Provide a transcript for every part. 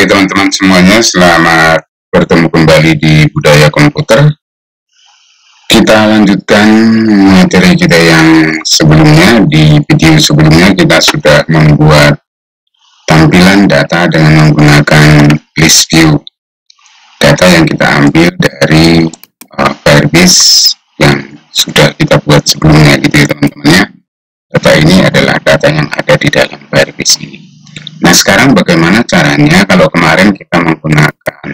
teman-teman semuanya, selamat bertemu kembali di Budaya Komputer. Kita lanjutkan materi kita yang sebelumnya. Di video sebelumnya kita sudah membuat tampilan data dengan menggunakan list view. Data yang kita ambil dari Firebase yang sudah kita buat sebelumnya gitu ya teman-teman ya. Data ini adalah data yang ada di dalam Firebase ini. Nah, sekarang bagaimana caranya kalau kemarin kita menggunakan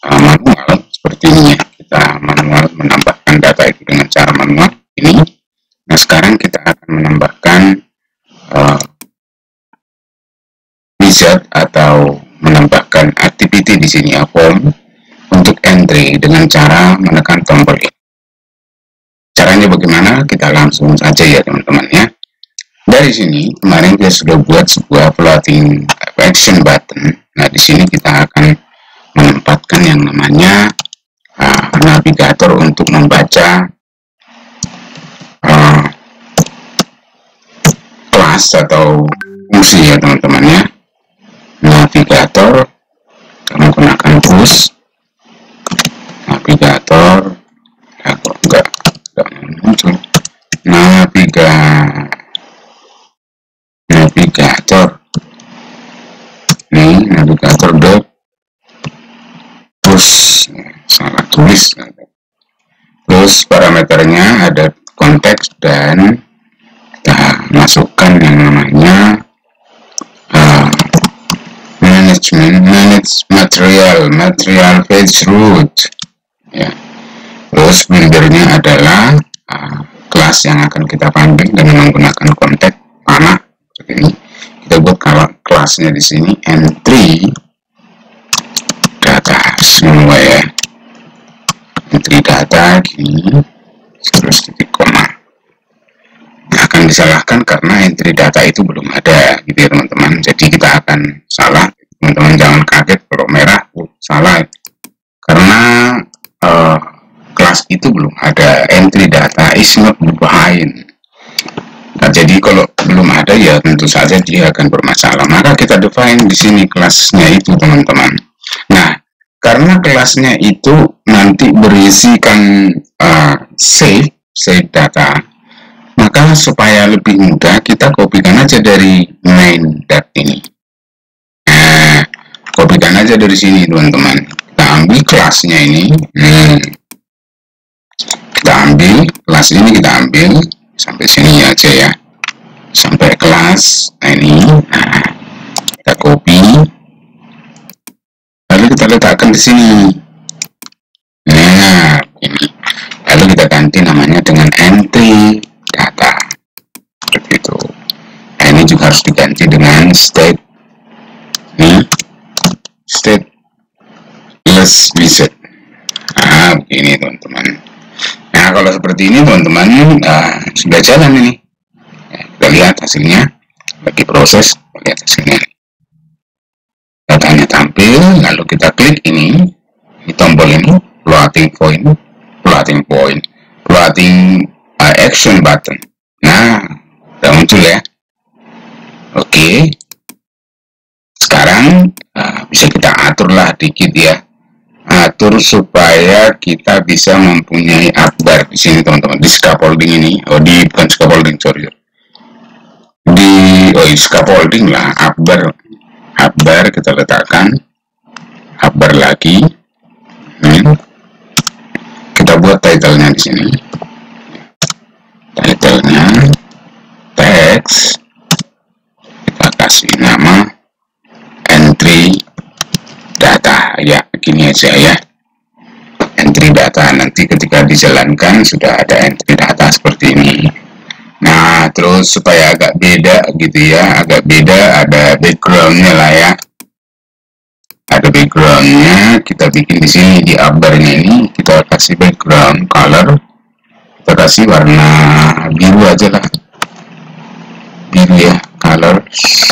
manual seperti ini ya. Kita manual menambahkan data itu dengan cara manual ini. Nah, sekarang kita akan menambahkan wizard atau menambahkan activity di sini ya, form untuk entry dengan cara menekan tombol ini. Caranya bagaimana? Kita langsung saja ya teman-teman ya. Dari sini kemarin kita sudah buat sebuah floating action button. Nah, di sini kita akan menempatkan yang namanya navigator untuk membaca kelas atau fungsi ya teman-teman ya. Navigator menggunakan push navigator kok enggak muncul navigator nih, navigator dot push, salah tulis. Terus parameternya ada konteks dan kita masukkan yang namanya manage material page root ya. Terus buildernya adalah kelas yang akan kita panggil dengan menggunakan konteks panah seperti ini. Kita buat kelasnya di sini entry data semua ya, entry data gini terus titik koma. Akan disalahkan karena entry data itu belum ada gitu ya teman-teman. Jadi kita akan salah, teman-teman jangan kaget kalau merah salah karena kelas itu belum ada, entry data is not behind. Nah, jadi kalau belum ada ya tentu saja dia akan bermasalah. Maka kita define di sini kelasnya itu teman-teman. Nah, karena kelasnya itu nanti berisikan save data, maka supaya lebih mudah kita kopikan aja dari main dat ini. Nah, kopikan aja dari sini teman-teman. Kita ambil kelasnya ini. Kita ambil kelas ini, kita ambil sampai sini aja ya, sampai kelas ini. Nah, kita copy lalu kita letakkan di sini. Nah, ini lalu kita ganti namanya dengan entry data seperti itu. Nah, ini juga harus diganti dengan state nih, stateless wizard. Nah, begini teman-teman. Nah, kalau seperti ini teman-teman sudah jalan ini ya, kita lihat hasilnya, lagi proses, lihat hasilnya, datanya tampil. Lalu kita klik ini di tombol ini, floating action button. Nah, sudah muncul ya. Oke, sekarang bisa kita aturlah dikit ya, atur supaya kita bisa mempunyai akbar di sini teman-teman, di scaffolding ini. Bukan scaffolding, sorry. Scaffolding lah, akbar kita letakkan akbar lagi. Kita buat title-nya di sini. Title-nya teks, kita kasih nama entry data ya, gini aja ya, entry data. Nanti ketika dijalankan sudah ada entry data seperti ini. Nah, terus supaya agak beda gitu ya, agak beda, ada backgroundnya lah ya, ada backgroundnya. Kita bikin di sini di akbarnya ini, kita kasih background color, kita kasih warna biru aja lah, biru ya, colors.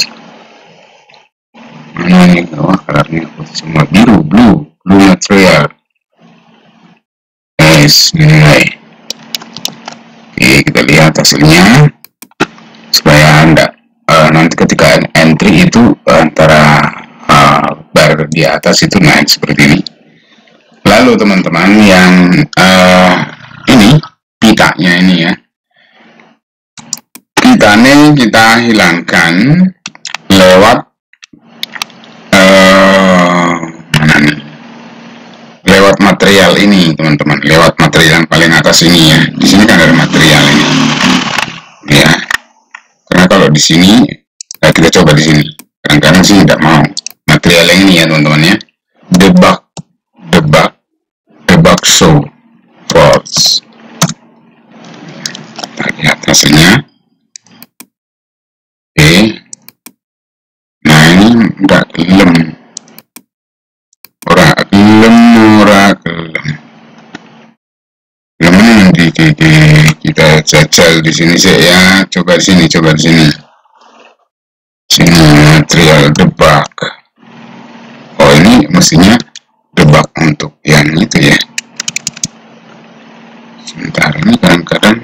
Mana nih? Colornya semua biru, blue material. Yes, nilai. Oke, kita lihat hasilnya supaya nanti ketika entry itu antara di atas itu naik seperti ini. Lalu teman-teman yang ini pitanya ini ya, pitanya kita hilangkan lewat mana nih? Lewat material ini teman-teman, lewat material yang paling atas ini ya. Di sini kan ada material ini, ya. Karena kalau di sini, nah kita coba di sini. Kadang-kadang sih tidak mau. Material yang ini ya teman-teman ya. Debug show false. Di atasnya. Oke. Nah ini enggak gelem. Gimana nanti kita jajal di sini sih ya. Coba di sini. Sini material debug. Oh ini mestinya debug untuk yang itu ya. Sebentar, ini kadang-kadang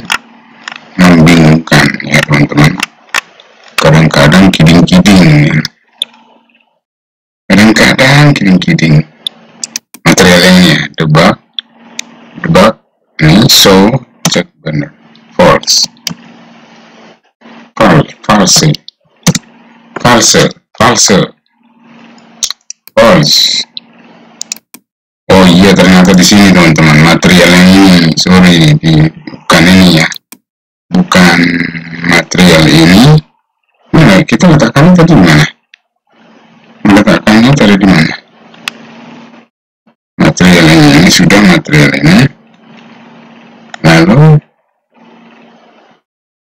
membingungkan ya teman-teman. Kadang-kadang kiding-kiding ya. Materialnya debug ini show cek benar false. Oh iya, ternyata di sini teman-teman material yang ini, sorry, bukan ini ya, bukan material ini. Nah, kita letakkannya tadi di mana? Material ini sudah material ini. Lalu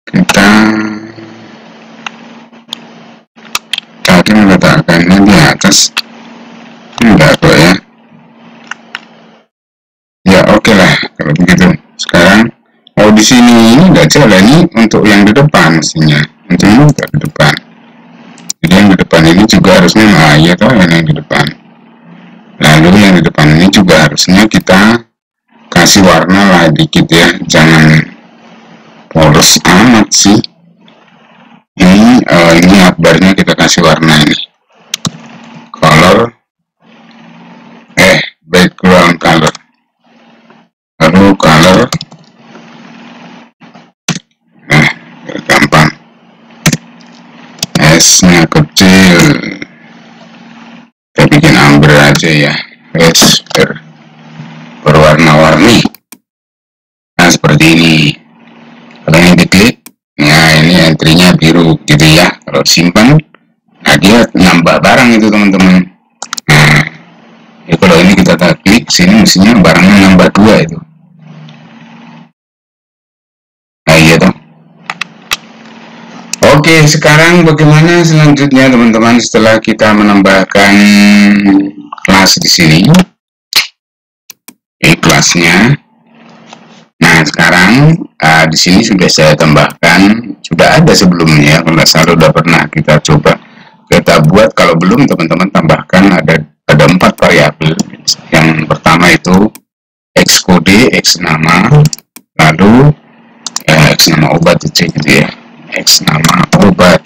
kita tadi meletakkannya di atas. Enggak kok ya. Ya oke lah kalau begitu. Sekarang di sini ini enggak jalan, ini untuk yang di depan mestinya. Untuk yang di depan. Jadi yang di depan ini juga harusnya ya toh yang di depan. Lalu yang di depan ini juga harusnya kita kasih warna lah dikit ya, jangan polos amat sih. Ini akbarnya kita kasih warna ini, color, background color, lalu color. Nah, gampang, S-nya kecil, kita bikin amber aja ya, berwarna-warni. Nah seperti ini. Kalau ini diklik, nah ini entry-nya biru gitu ya. Kalau simpan, nah dia nambah barang itu teman-teman. Nah ya kalau ini kita klik sini, mestinya barangnya nambah 2 itu. Nah iya toh. Oke, sekarang bagaimana selanjutnya teman-teman setelah kita menambahkan kelas di sini? Kelasnya. Nah sekarang di sini sudah saya tambahkan, sudah ada sebelumnya, kalau nggak salah sudah pernah kita coba kita buat. Kalau belum teman-teman tambahkan, ada 4 variabel. Yang pertama itu x kode, x nama, lalu x nama obat itu gitu ya, x nama obat,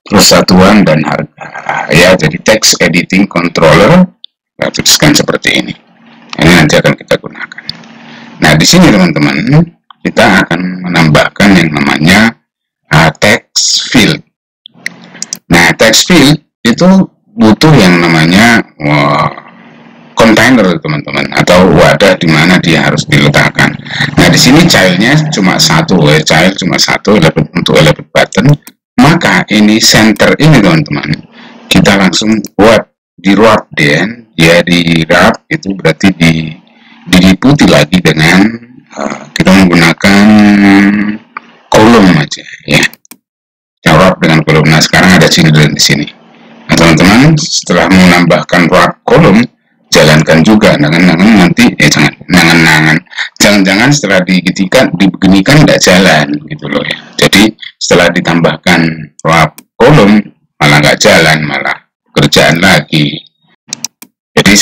terus satuan dan harga ya. Jadi text editing controller, kita tuliskan seperti ini. Ini nanti akan kita gunakan. Nah di sini teman-teman kita akan menambahkan yang namanya text field. Nah text field itu butuh yang namanya container teman-teman, atau wadah di mana dia harus diletakkan. Nah di sini childnya cuma satu, child cuma satu untuk elevate button. Maka ini center ini teman-teman kita langsung buat di wrap dia di wrap, itu berarti diliputi lagi dengan kita menggunakan kolom aja ya, wrap dengan kolom. Nah sekarang ada children di sini. Nah teman-teman setelah menambahkan wrap kolom, jalankan juga, nanti jangan setelah dibeginikan tidak jalan gitu loh ya. Jadi setelah ditambahkan wrap kolom malah nggak jalan, malah kerjaan lagi. Jadi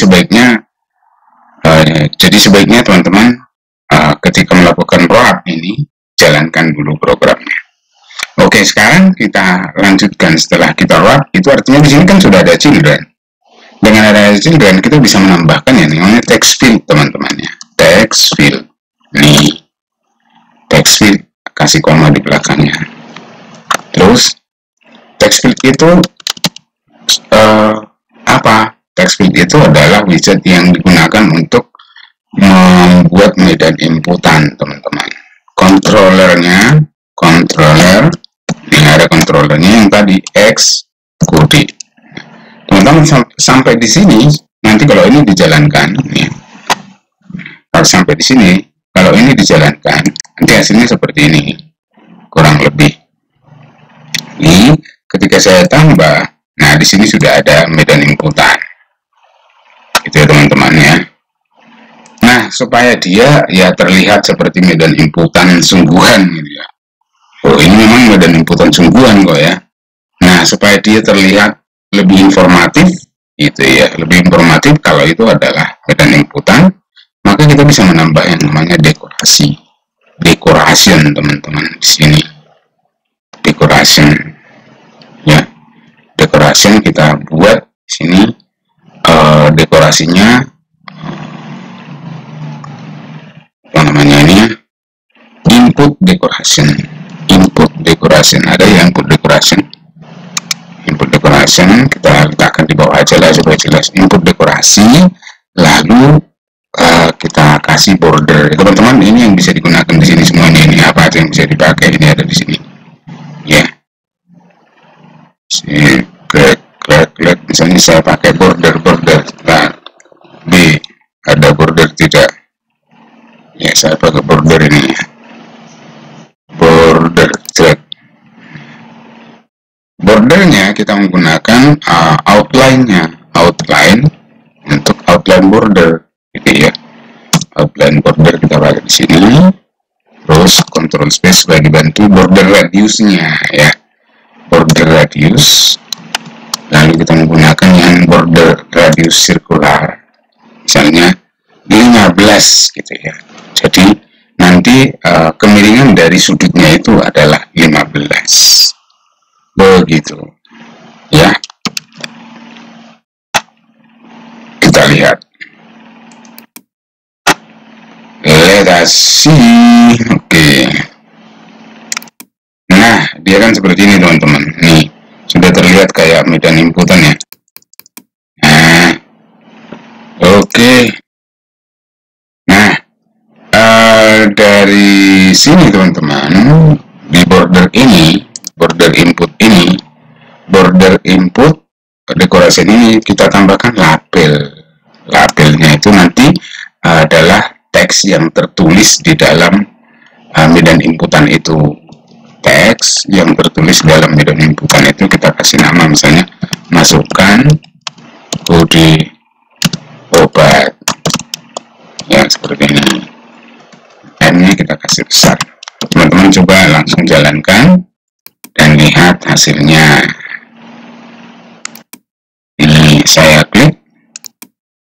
sebaiknya teman-teman ketika melakukan wrap ini jalankan dulu programnya. Oke, sekarang kita lanjutkan. Setelah kita wrap, itu artinya di sini kan sudah ada children. Dengan ada children kita bisa menambahkan yang namanya text field teman-teman ya. Text field. Nih. Text field kasih koma di belakangnya. Terus text field itu apa? Text field itu adalah widget yang digunakan untuk membuat medan inputan teman-teman. Controller, ini ada controllernya yang tadi execute. Teman-teman sampai di sini nanti kalau ini dijalankan, nih, kalau sampai di sini kalau ini dijalankan nanti hasilnya seperti ini kurang lebih. Ini ketika saya tambah, nah di sini sudah ada medan inputan, gitu ya teman-teman ya. Nah supaya dia ya terlihat seperti medan inputan sungguhan gitu ya. Oh ini memang medan inputan sungguhan kok ya. Nah supaya dia terlihat lebih informatif gitu ya, lebih informatif kalau itu adalah medan inputan, maka kita bisa menambah yang namanya decoration teman-teman di sini. Decoration ya, decoration kita buat di sini. Dekorasinya apa namanya ini ya, input decoration ada yang input decoration kita letakkan di bawah aja lah supaya jelas. Input dekorasi, lalu kita kasih border teman-teman. Ini yang bisa digunakan di sini semuanya. Ini apa aja yang bisa dipakai, ini ada di sini ya. Misalnya saya pakai border. Nah B ada border tidak ya, saya pakai border ini ya, border thread. Bordernya kita menggunakan outline untuk outline border gitu ya. Outline border kita pakai di sini. Terus control space supaya dibantu border radiusnya ya, border radius. Lalu kita menggunakan yang border radius sirkular, misalnya 15 gitu ya. Jadi nanti kemiringan dari sudutnya itu adalah 15. Begitu ya, kita lihat, let us see. Oke. Nah dia kan seperti ini teman-teman. Nih sudah terlihat kayak medan inputan ya. Nah oke. Nah dari sini teman-teman, di border ini, border input dekorasi ini kita tambahkan labelnya itu nanti adalah teks yang tertulis di dalam medan inputan itu. Teks yang tertulis dalam medan inputan itu kita kasih nama, misalnya masukkan kode obat ya, seperti ini. M-nya kita kasih besar. Teman-teman coba langsung jalankan dan lihat hasilnya. Ini saya klik.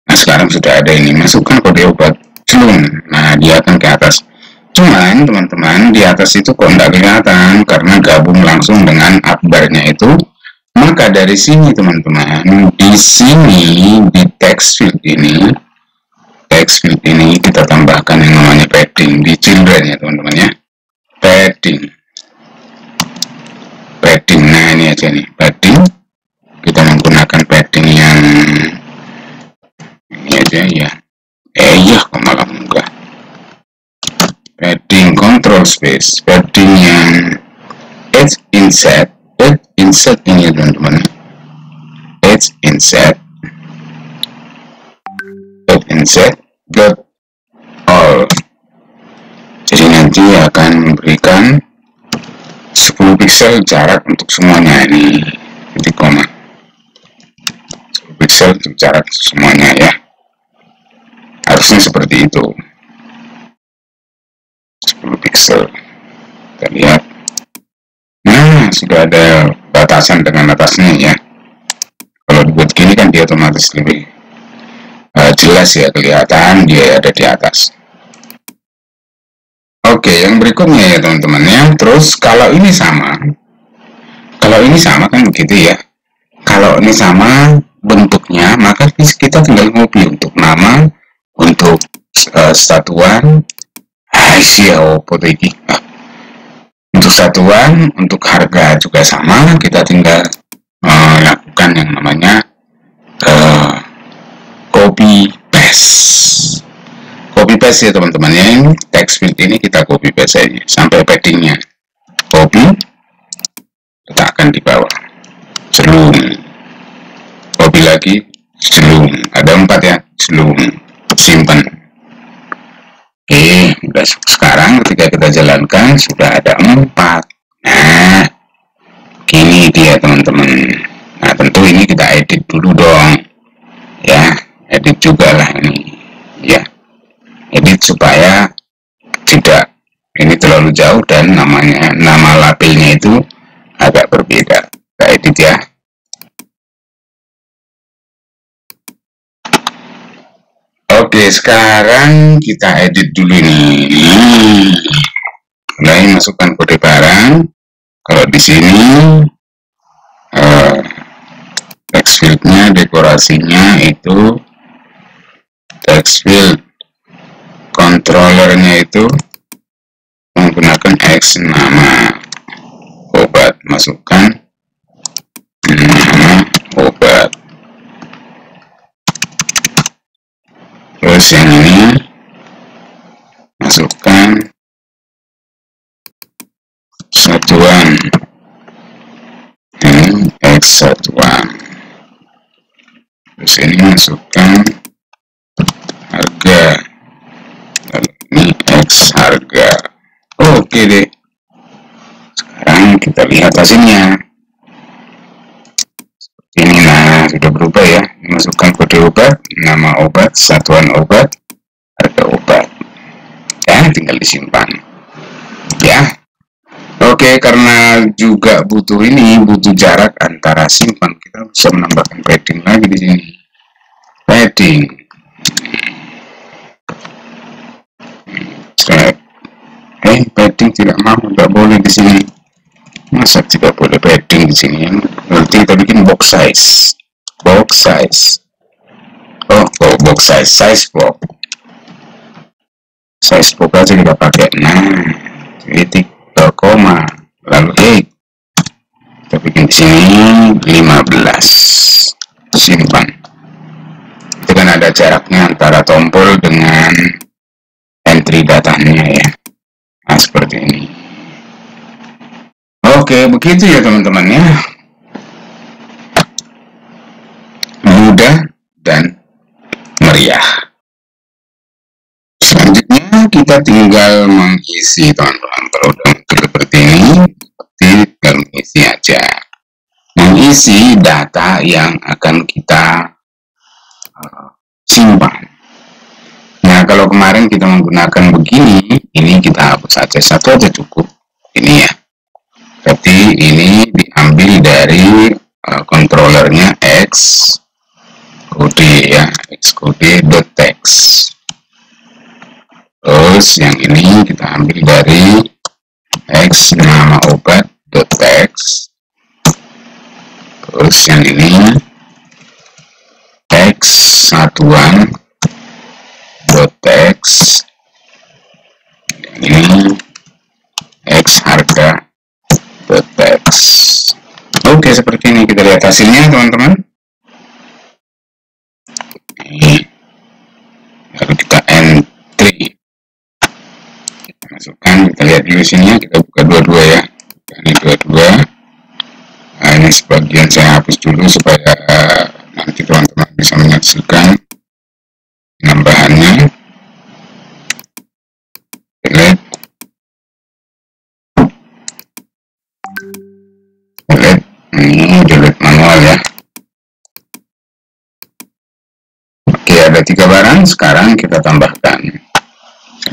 Nah sekarang sudah ada ini, masukkan kode obat Celun. Nah dia akan ke atas. Cuman teman-teman di atas itu kok tidak kelihatan karena gabung langsung dengan akbarnya itu. Maka dari sini teman-teman, di sini di text field ini kita tambahkan yang namanya padding di children ya teman-teman ya. Padding. Nah ini aja nih padding. Kita menggunakan padding yang ini aja ya. Iya kok malah enggak. Padding control space, padding yang edge insert ini teman-teman, edge insert dot all. Jadi nanti akan memberikan 10 pixel jarak untuk semuanya. Ini titik koma 10 pixel untuk jarak semuanya ya, harusnya seperti itu. 10 pixel kita lihat. Nah sudah ada batasan dengan atasnya ya. Kalau dibuat gini kan dia otomatis lebih jelas ya, kelihatan dia ada di atas. Oke, yang berikutnya ya teman-teman ya. Terus kalau ini sama kan begitu ya. Kalau ini sama bentuknya, maka kita tinggal copy untuk nama, untuk satuan, untuk satuan, untuk harga juga sama. Kita tinggal lakukan yang namanya copy paste. Copy paste ya teman-teman ya. Ini text field ini kita copy paste aja sampai paddingnya. Copy, letakkan di bawah. Selum. Copy lagi, selum. Ada 4 ya, selum. Simpan. Oke, sekarang ketika kita jalankan sudah ada 4. Nah, gini dia teman-teman. Nah, tentu ini kita edit dulu dong. Ya, edit juga lah ini. Ya, edit supaya tidak ini terlalu jauh dan nama labelnya itu agak berbeda. Kita edit ya. Oke, sekarang kita edit dulu nih. Mulai masukkan kode barang. Kalau di sini text fieldnya, dekorasinya itu text field, controllernya itu menggunakan X nama obat. Masukkan nama obat. Terus yang ini masukkan satuan, ini X satuan. Terus ini masukkan harga, lalu ini X harga. Oke deh, sekarang kita lihat hasilnya. Ini nah sudah berubah ya. Masukkan kode obat, nama obat, satuan obat, harga obat. Ya, tinggal disimpan. Ya. Oke, karena juga butuh jarak antara simpan, kita bisa menambahkan padding lagi di sini. Padding. Padding tidak mau, tidak boleh di sini. Masa tidak boleh padding di sini? Berarti kita bikin box size. Box size. Oh, box size, size box. Size box aja kita pakai. Nah, titik, koma, lalu kita bikin di sini 15. Simpan. Itu kan ada jaraknya antara tombol dengan entry datanya ya. Nah, seperti ini. Oke, begitu ya teman-teman ya. Mudah dan meriah. Selanjutnya kita tinggal mengisi teman-teman. Kalau udah seperti ini, tinggal mengisi aja. Mengisi data yang akan kita simpan. Nah, kalau kemarin kita menggunakan begini, ini kita hapus saja, satu aja cukup. Ini ya. Berarti ini diambil dari controllernya xcode ya, xcode.text. Terus yang ini kita ambil dari x nama obat.text. Terus yang ini x satuan.text. Yang ini x harga text. Oke, seperti ini kita lihat hasilnya teman-teman. Lalu kita entry, kita masukkan, kita lihat dulu sini, kita buka dua-dua ya. Ini dua-dua. Nah, ini sebagian saya hapus dulu supaya nanti teman-teman bisa menyaksikan penambahannya. Ini delete manual ya. Oke, ada 3 barang. Sekarang kita tambahkan.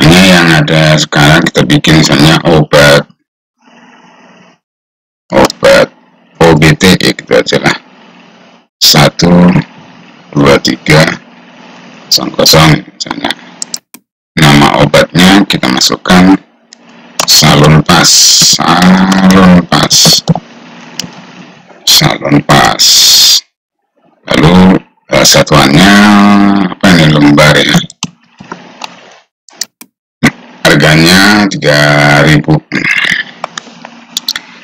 Ini yang ada sekarang kita bikin misalnya obat OBT ya, gitu aja lah. 1 2 3 0 misalnya. Nama obatnya kita masukkan salon pas. Lalu satuannya apa ini, lembar ya, harganya 3.000.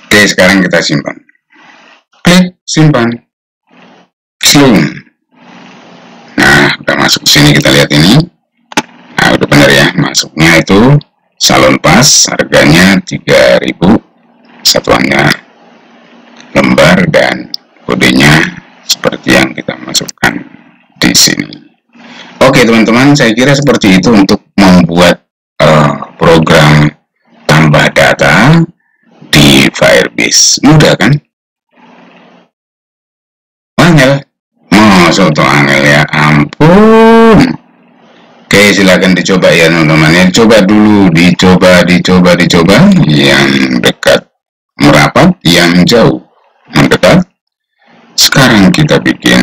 Oke, sekarang kita simpan, klik simpan, zoom. Nah, udah masuk ke sini, kita lihat ini. Nah, udah benar ya, masuknya itu salon pas, harganya 3.000, satuannya lembar, dan kodenya seperti yang kita masukkan di sini. Oke teman-teman, saya kira seperti itu untuk membuat program tambah data di Firebase. Mudah kan? Angel? Masuk tuh angel ya, ampun. Oke, silakan dicoba ya teman-teman ya. Coba dulu, dicoba. Yang dekat merapat, yang jauh mendekat. Sekarang kita bikin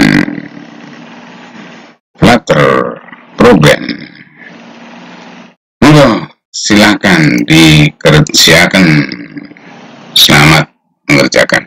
Flutter program. Silakan dikerjakan. Selamat mengerjakan.